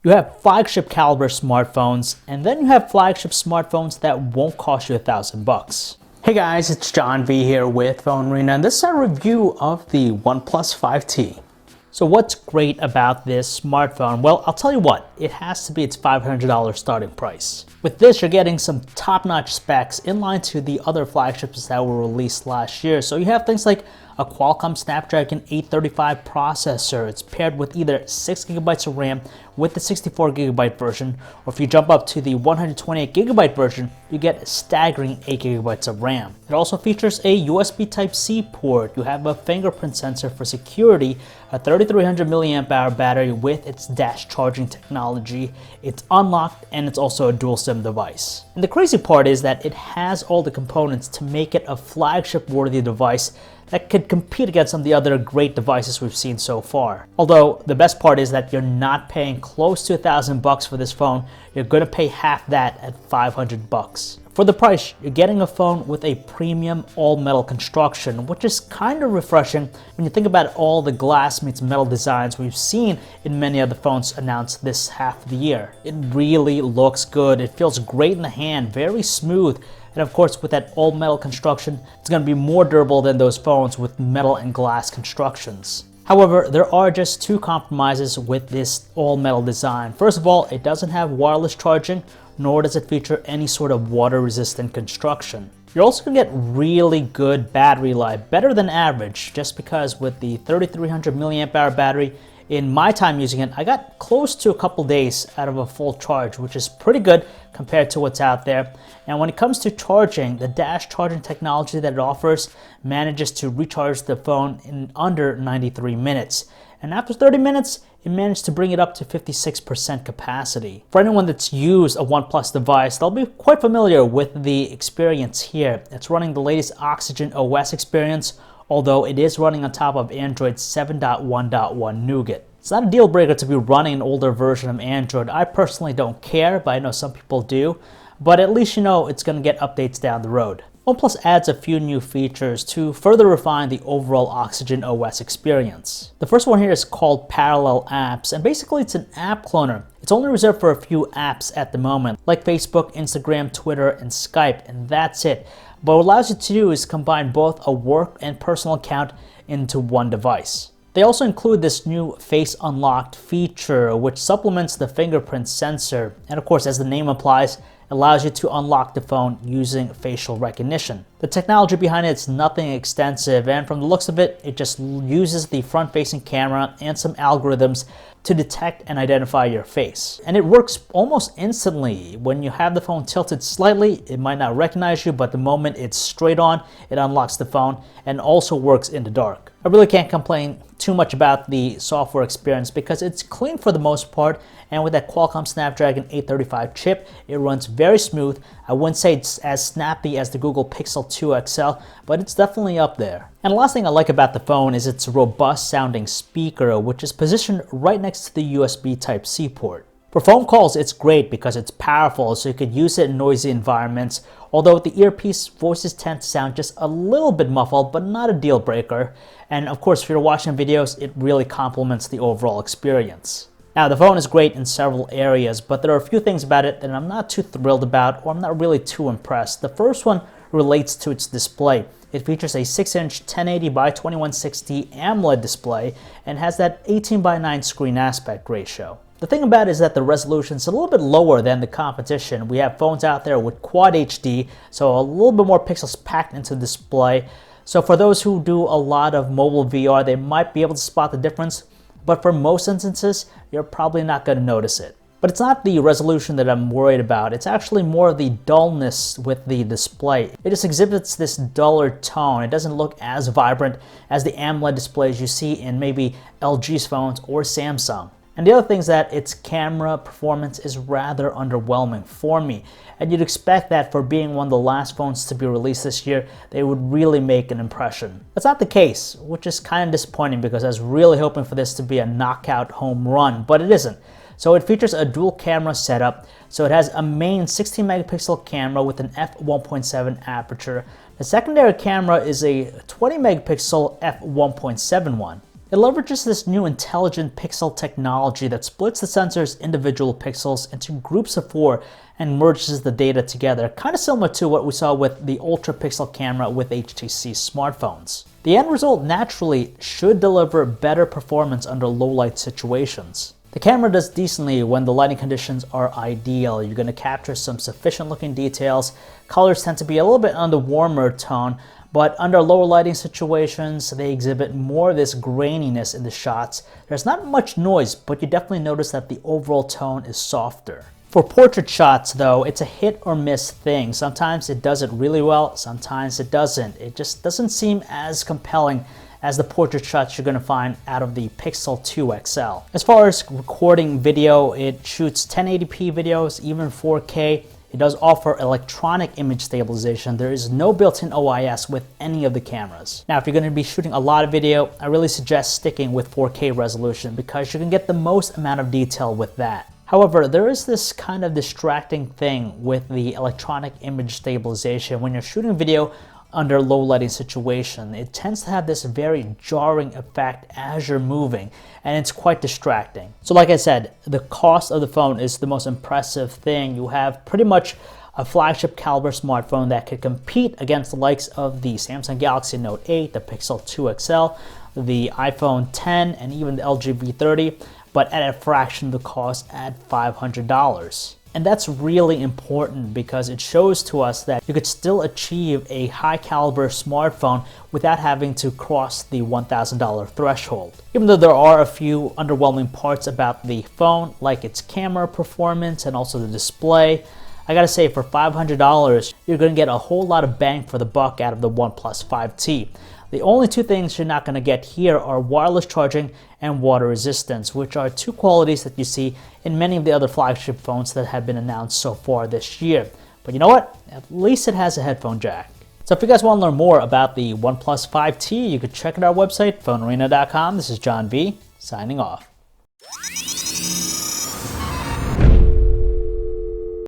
You have flagship caliber smartphones, and then you have flagship smartphones that won't cost you $1,000. Hey guys, it's John V here with PhoneArena, and this is a review of the OnePlus 5T. So what's great about this smartphone? Well, I'll tell you what, it has to be its $500 starting price. With this, you're getting some top-notch specs in line to the other flagships that were released last year. So you have things like a Qualcomm Snapdragon 835 processor. It's paired with either 6GB of RAM with the 64GB version, or if you jump up to the 128GB version, you get a staggering 8GB of RAM. It also features a USB Type-C port. You have a fingerprint sensor for security, a 3300 mAh battery with its dash charging technology. It's unlocked, and it's also a dual SIM device. And the crazy part is that it has all the components to make it a flagship-worthy device that could compete against some of the other great devices we've seen so far. Although the best part is that you're not paying close to $1,000 for this phone. You're going to pay half that at $500. For the price, you're getting a phone with a premium all-metal construction, which is kind of refreshing when you think about all the glass meets metal designs we've seen in many of the phones announced this half of the year. It really looks good. It feels great in the hand, very smooth. And of course, with that all-metal construction, it's going to be more durable than those phones with metal and glass constructions. However, there are just two compromises with this all-metal design. First of all, it doesn't have wireless charging, nor does it feature any sort of water-resistant construction. You're also going to get really good battery life, better than average, just because with the 3300 mAh battery, in my time using it, I got close to a couple days out of a full charge, which is pretty good compared to what's out there. And when it comes to charging, the dash charging technology that it offers manages to recharge the phone in under 93 minutes. And after 30 minutes, it managed to bring it up to 56% capacity. For anyone that's used a OnePlus device, they'll be quite familiar with the experience here. It's running the latest Oxygen OS experience, although it is running on top of Android 7.1.1 Nougat. It's not a deal breaker to be running an older version of Android. I personally don't care, but I know some people do. But at least you know it's going to get updates down the road. OnePlus adds a few new features to further refine the overall Oxygen OS experience. The first one here is called Parallel Apps, and basically it's an app cloner. It's only reserved for a few apps at the moment, like Facebook, Instagram, Twitter, and Skype, and that's it. But what it allows you to do is combine both a work and personal account into one device. They also include this new Face Unlocked feature, which supplements the fingerprint sensor, and of course, as the name implies, allows you to unlock the phone using facial recognition. The technology behind it is nothing extensive, and from the looks of it, it just uses the front-facing camera and some algorithms to detect and identify your face. And it works almost instantly. When you have the phone tilted slightly, it might not recognize you, but the moment it's straight on, it unlocks the phone and also works in the dark. I really can't complain too much about the software experience because it's clean for the most part, and with that Qualcomm Snapdragon 835 chip, it runs very smooth. I wouldn't say it's as snappy as the Google Pixel 2 XL, but it's definitely up there. And the last thing I like about the phone is its robust sounding speaker, which is positioned right next to the USB Type-C port. For phone calls, it's great because it's powerful, so you could use it in noisy environments. Although with the earpiece, voices tend to sound just a little bit muffled, but not a deal breaker. And of course, if you're watching videos, it really complements the overall experience. Now, the phone is great in several areas, but there are a few things about it that I'm not too thrilled about, or I'm not really too impressed. The first one relates to its display. It features a 6-inch 1080 by 2160 AMOLED display and has that 18:9 screen aspect ratio. The thing about it is that the resolution is a little bit lower than the competition. We have phones out there with Quad HD, so a little bit more pixels packed into the display. So for those who do a lot of mobile VR, they might be able to spot the difference, but for most instances, you're probably not going to notice it. But it's not the resolution that I'm worried about. It's actually more the dullness with the display. It just exhibits this duller tone. It doesn't look as vibrant as the AMOLED displays you see in maybe LG's phones or Samsung. And the other thing is that its camera performance is rather underwhelming for me. And you'd expect that for being one of the last phones to be released this year, they would really make an impression. That's not the case, which is kind of disappointing because I was really hoping for this to be a knockout home run, but it isn't. So it features a dual camera setup. So it has a main 16 megapixel camera with an f1.7 aperture. The secondary camera is a 20 megapixel f1.7 one. It leverages this new intelligent pixel technology that splits the sensor's individual pixels into groups of 4 and merges the data together, kind of similar to what we saw with the ultra pixel camera with HTC smartphones. The end result naturally should deliver better performance under low light situations. The camera does decently when the lighting conditions are ideal. You're going to capture some sufficient looking details. Colors tend to be a little bit on the warmer tone, but under lower lighting situations, they exhibit more of this graininess in the shots. There's not much noise, but you definitely notice that the overall tone is softer. For portrait shots, though, it's a hit or miss thing. Sometimes it does it really well, sometimes it doesn't. It just doesn't seem as compelling as the portrait shots you're going to find out of the Pixel 2 XL. As far as recording video, it shoots 1080p videos, even 4K. It does offer electronic image stabilization. There is no built-in OIS with any of the cameras. Now, if you're going to be shooting a lot of video, I really suggest sticking with 4K resolution because you can get the most amount of detail with that. However, there is this kind of distracting thing with the electronic image stabilization. When you're shooting video under low lighting situation, it tends to have this very jarring effect as you're moving, and it's quite distracting. So like I said, the cost of the phone is the most impressive thing. You have pretty much a flagship caliber smartphone that could compete against the likes of the Samsung Galaxy Note 8, the Pixel 2 XL, the iPhone 10, and even the LG V30, but at a fraction of the cost at $500. And that's really important because it shows to us that you could still achieve a high caliber smartphone without having to cross the $1,000 threshold. Even though there are a few underwhelming parts about the phone, like its camera performance and also the display, I gotta say, for $500, you're gonna get a whole lot of bang for the buck out of the OnePlus 5T. The only two things you're not going to get here are wireless charging and water resistance, which are two qualities that you see in many of the other flagship phones that have been announced so far this year. But you know what? At least it has a headphone jack. So if you guys want to learn more about the OnePlus 5T, you can check out our website, PhoneArena.com. This is John V, signing off.